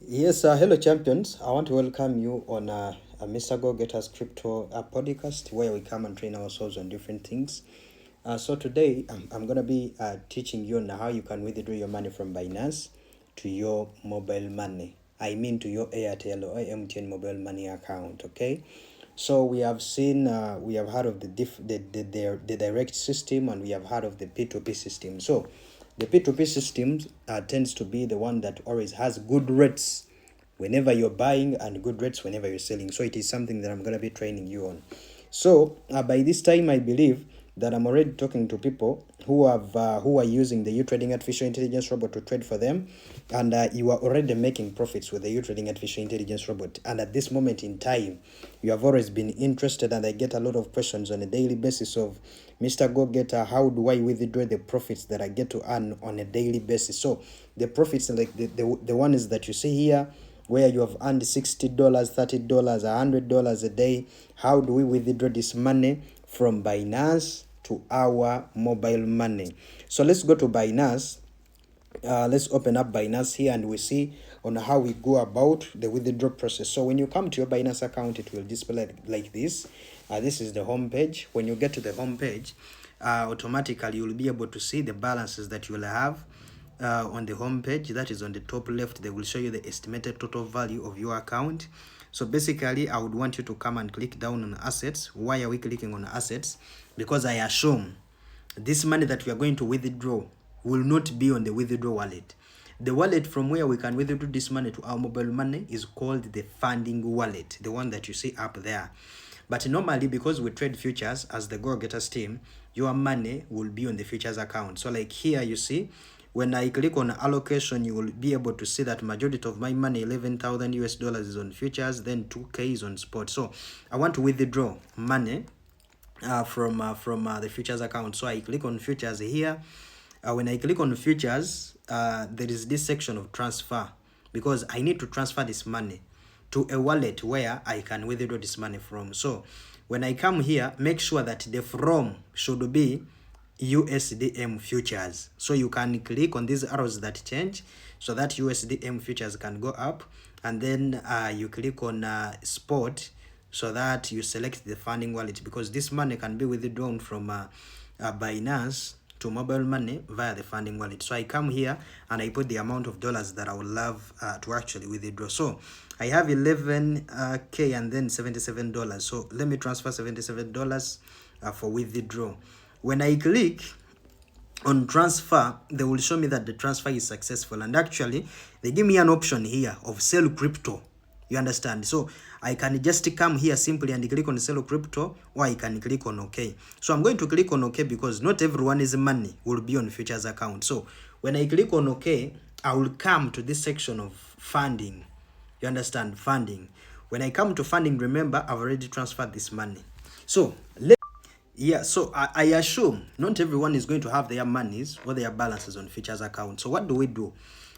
Yes, hello champions. I want to welcome you on a Mr. Go Getter's Crypto podcast where we come and train ourselves on different things. So today I'm going to be teaching you on how you can withdraw your money from Binance to your mobile money. I mean to your Airtel or MTN mobile money account, okay? So we have seen, we have heard of the direct system, and we have heard of the P2P system. So the P2P system tends to be the one that always has good rates whenever you're buying and good rates whenever you're selling. So it is something that I'm going to be training you on. So by this time, I believe that I'm already talking to people who are using the trading artificial intelligence robot to trade for them, and you are already making profits with the trading artificial intelligence robot. And at this moment in time, you have always been interested, and I get a lot of questions on a daily basis of, Mr. Go Getter, how do I withdraw the profits that I get to earn on a daily basis? So the profits, like the one is that you see here, where you have earned $60, $30, $100 a day. How do we withdraw this money from Binance to our mobile money? So let's go to Binance. Let's open up Binance here, and we see on how we go about the withdrawal process. So when you come to your Binance account, it will display like this. This is the home page. When you get to the home page, automatically you will be able to see the balances that you will have on the home page. That is on the top left. They will show you the estimated total value of your account. So basically, I would want you to come and click down on assets. Why are we clicking on assets? Because I assume this money that we are going to withdraw will not be on the withdraw wallet. The wallet from where we can withdraw this money to our mobile money is called the funding wallet, the one that you see up there. But normally, because we trade futures as the Go Getters team, your money will be on the futures account. So like here you see, when I click on allocation, you will be able to see that majority of my money, 11,000 US dollars, is on futures, then 2K is on spot. So I want to withdraw money from the futures account. So I click on futures here. When I click on futures, there is this section of transfer, because I need to transfer this money to a wallet where I can withdraw this money from. So when I come here, make sure that the from should be USDM futures. So you can click on these arrows that change so that USDM futures can go up, and then you click on spot so that you select the funding wallet, because this money can be withdrawn from Binance to mobile money via the funding wallet. So I come here and I put the amount of dollars that I would love to actually withdraw. So I have 11K and then $77. So let me transfer $77 for withdraw. When I click on transfer, they will show me that the transfer is successful, and actually they give me an option here of sell crypto. You understand? So I can just come here simply and click on sell crypto, or I can click on OK. So I'm going to click on OK because not everyone's money will be on futures account. So when I click on OK, I will come to this section of funding. You understand? Funding. When I come to funding, remember I've already transferred this money. So so I assume not everyone is going to have their monies or their balances on futures account. So what do we do?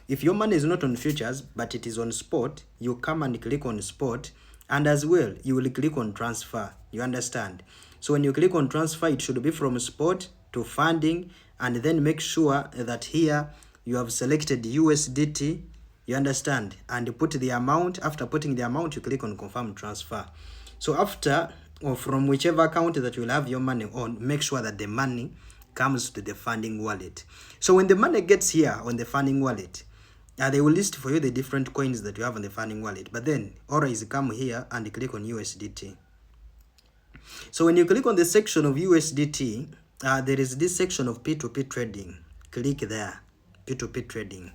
If your money is not on futures but it is on spot, you come and click on spot, and as well you will click on transfer. You understand? So when you click on transfer, it should be from spot to funding, and then make sure that here you have selected USDT. You understand? And put the amount. After putting the amount, you click on confirm transfer. So after, or from whichever account that you will have your money on, make sure that the money comes to the funding wallet. So when the money gets here on the funding wallet, they will list for you the different coins that you have on the funding wallet. But then always come here and click on USDT. So when you click on the section of USDT, there is this section of P2P trading. Click there, P2P trading.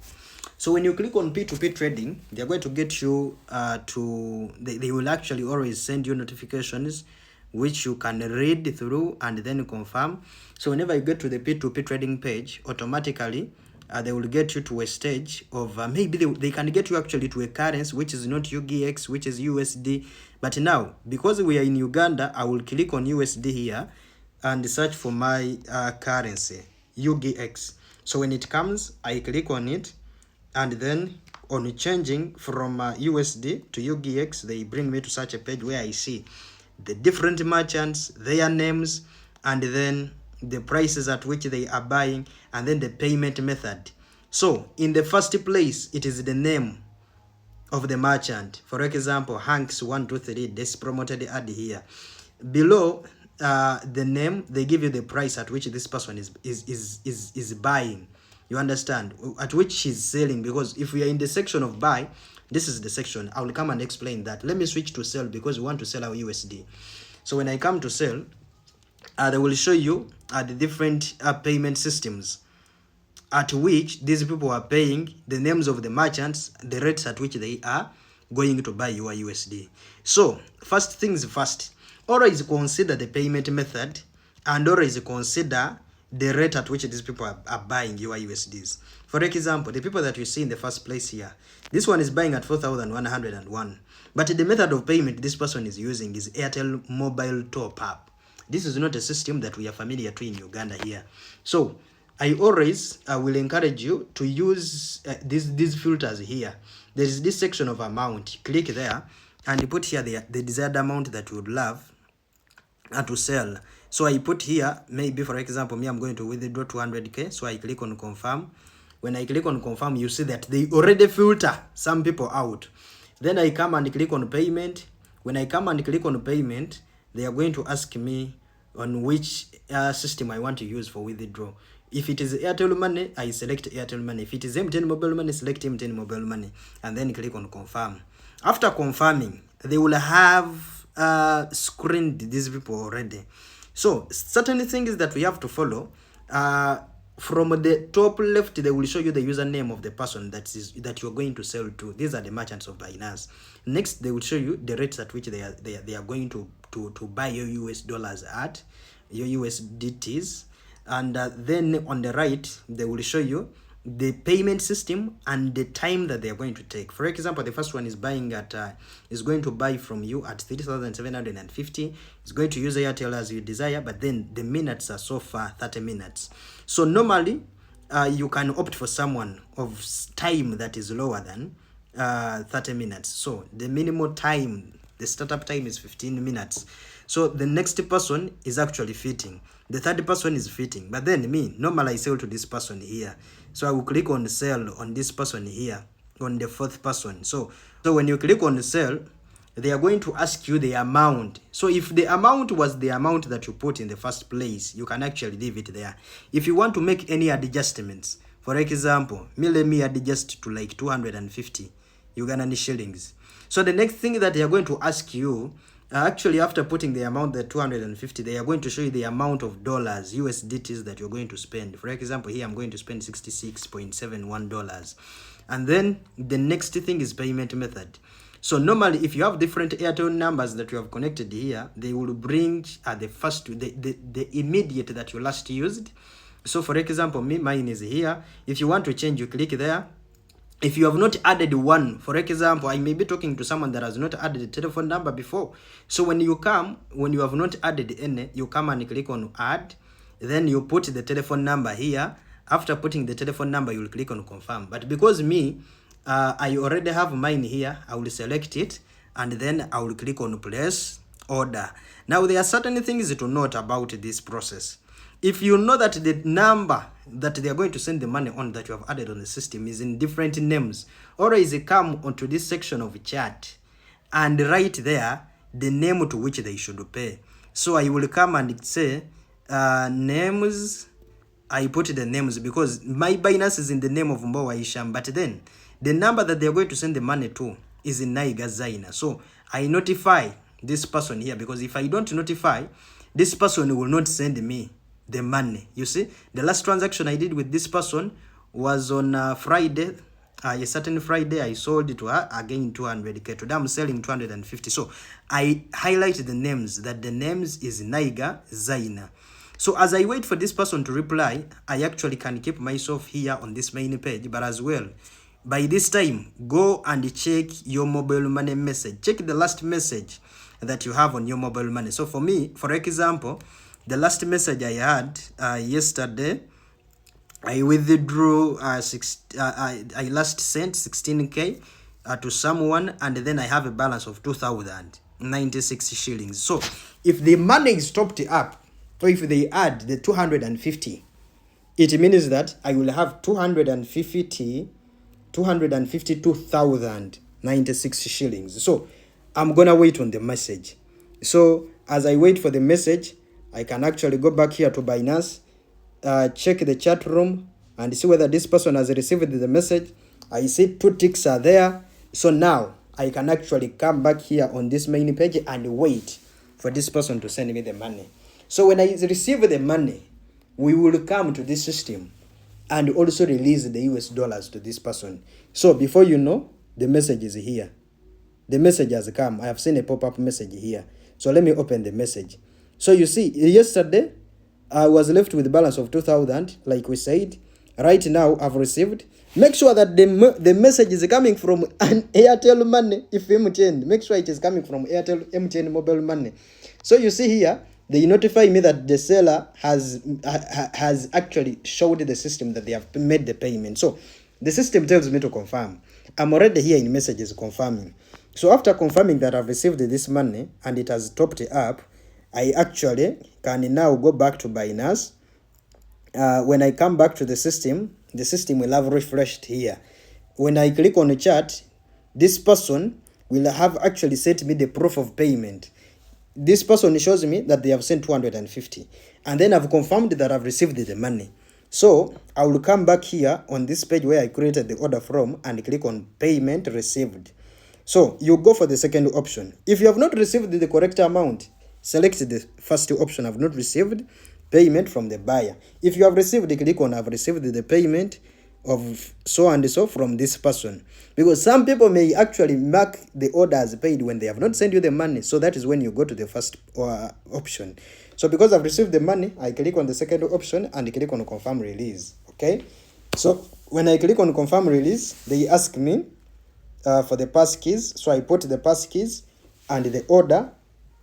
So when you click on P2P trading, they're going to get you they will actually always send you notifications which you can read through and then confirm. So whenever you get to the P2P trading page, automatically they will get you to a stage of maybe they can get you actually to a currency which is not UGX, which is USD. But now, because we are in Uganda, I will click on USD here and search for my currency, UGX. So when it comes, I click on it, and then on changing from USD to UGX, they bring me to such a page where I see the different merchants, their names, and then the prices at which they are buying, and then the payment method. So in the first place, it is the name of the merchant. For example, Hanks 123, this promoted ad here. Below the name, they give you the price at which this person is buying. You understand? At which she's selling, because if we are in the section of buy, this is the section. I will come and explain that. Let me switch to sell because we want to sell our USD. So when I come to sell, they will show you the different payment systems at which these people are paying, the names of the merchants, the rates at which they are going to buy your USD. So first things first, always consider the payment method and always consider the rate at which these people are buying your USDs. For example, the people that you see in the first place here, this one is buying at 4,101. But the method of payment this person is using is Airtel mobile top up. This is not a system that we are familiar to in Uganda here. So I always will encourage you to use these filters here. There is this section of amount. Click there and put here the desired amount that you would love to sell. So I put here, maybe for example, me, I'm going to withdraw 200k. So I click on confirm. When I click on confirm, you see that they already filter some people out. Then I come and click on payment. When I come and click on payment, they are going to ask me on which system I want to use for withdraw. If it is Airtel Money, I select Airtel Money. If it is MTN Mobile Money, select MTN Mobile Money. And then click on confirm. After confirming, they will have screened these people already. So certain things that we have to follow. From the top left, they will show you the username of the person that you're going to sell to. These are the merchants of BINANCE. Next, they will show you the rates at which they are going to buy your US dollars at, your USDTs. And then on the right, they will show you the payment system and the time that they are going to take. For example, the first one is buying at is going to buy from you at 3,750. It's going to use Airtel as you desire, but then the minutes are so far 30 minutes. So normally you can opt for someone of time that is lower than 30 minutes. So the minimum time, the startup time is 15 minutes. So the next person is actually fitting. The third person is fitting. But then me, normally I sell to this person here. So I will click on sell on this person here, on the fourth person. So when you click on sell, they are going to ask you the amount. So if the amount was the amount that you put in the first place, you can actually leave it there. If you want to make any adjustments, for example, let me adjust to like 250 Ugandan shillings. So the next thing that they are going to ask you, actually after putting the amount, the 250, they are going to show you the amount of dollars, USDTs that you're going to spend. For example, here I'm going to spend $66.71. And then the next thing is payment method. So normally if you have different Airtel numbers that you have connected here, they will bring the first, the immediate that you last used. So for example, mine is here. If you want to change, you click there. If you have not added one, for example, I may be talking to someone that has not added a telephone number before. So when you have not added any, you come and click on add. Then you put the telephone number here. After putting the telephone number, you will click on confirm. But because I already have mine here, I will select it. And then I will click on place order. Now there are certain things to note about this process. If you know that the number that they are going to send the money on that you have added on the system is in different names, always come onto this section of chat and write there the name to which they should pay. So I will come and say names. I put the names because my Binance is in the name of Mbowa Isham, but then the number that they are going to send the money to is in Naiga Zaina. So I notify this person here, because if I don't notify, this person will not send me the money. You see, the last transaction I did with this person was on Friday. A certain Friday I sold it to her again 200k. Today I'm selling 250. So I highlight the names, that the names is Naiga Zaina. So as I wait for this person to reply, I actually can keep myself here on this main page, but as well, by this time, go and check your mobile money message. Check the last message that you have on your mobile money. So for me, for example, the last message I had yesterday, I withdrew I last sent 16k to someone, and then I have a balance of 2,096 shillings. So if the money is topped up, or if they add the 250, it means that I will have 252,000 96 shillings. So I'm gonna wait on the message. So as I wait for the message, I can actually go back here to Binance, check the chat room and see whether this person has received the message. I see 2 ticks are there. So now I can actually come back here on this main page and wait for this person to send me the money. So when I receive the money, we will come to this system and also release the US dollars to this person. So before you know, the message is here. The message has come. I have seen a pop-up message here. So let me open the message. So you see, yesterday I was left with a balance of 2,000, like we said. Right now I've received. Make sure that the message is coming from an Airtel Money. If MTN, make sure it is coming from Airtel MTN mobile money. So you see here, they notify me that the seller has actually showed the system that they have made the payment. So the system tells me to confirm. I'm already here in messages confirming. So after confirming that I've received this money and it has topped up, I actually can now go back to Binance. When I come back to the system will have refreshed here. When I click on the chat, this person will have actually sent me the proof of payment. This person shows me that they have sent 250, and then I've confirmed that I've received the money. So I will come back here on this page where I created the order from and click on payment received. So you go for the second option. If you have not received the correct amount, select the first option, I've not received payment from the buyer. If you have received, click on I've received the payment of so and so from this person, because some people may actually mark the order as paid when they have not sent you the money. So that is when you go to the first option. So because I've received the money, I click on the second option and click on confirm release. Okay, so when I click on confirm release, they ask me for the pass keys. So I put the pass keys and the order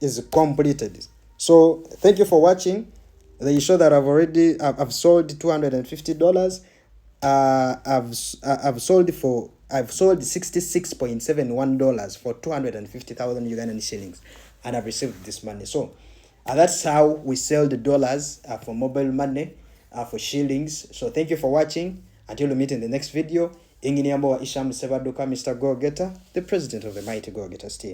is completed. So thank you for watching. They show that I've sold $250. I've sold $66.71 for 250,000 Ugandan shillings, and I've received this money. So that's how we sell the dollars for mobile money, for shillings. So thank you for watching. Until we meet in the next video. Inginiambo wa Isham Sebaduka, Mr. Go Getter, the president of the Mighty Go Getters team.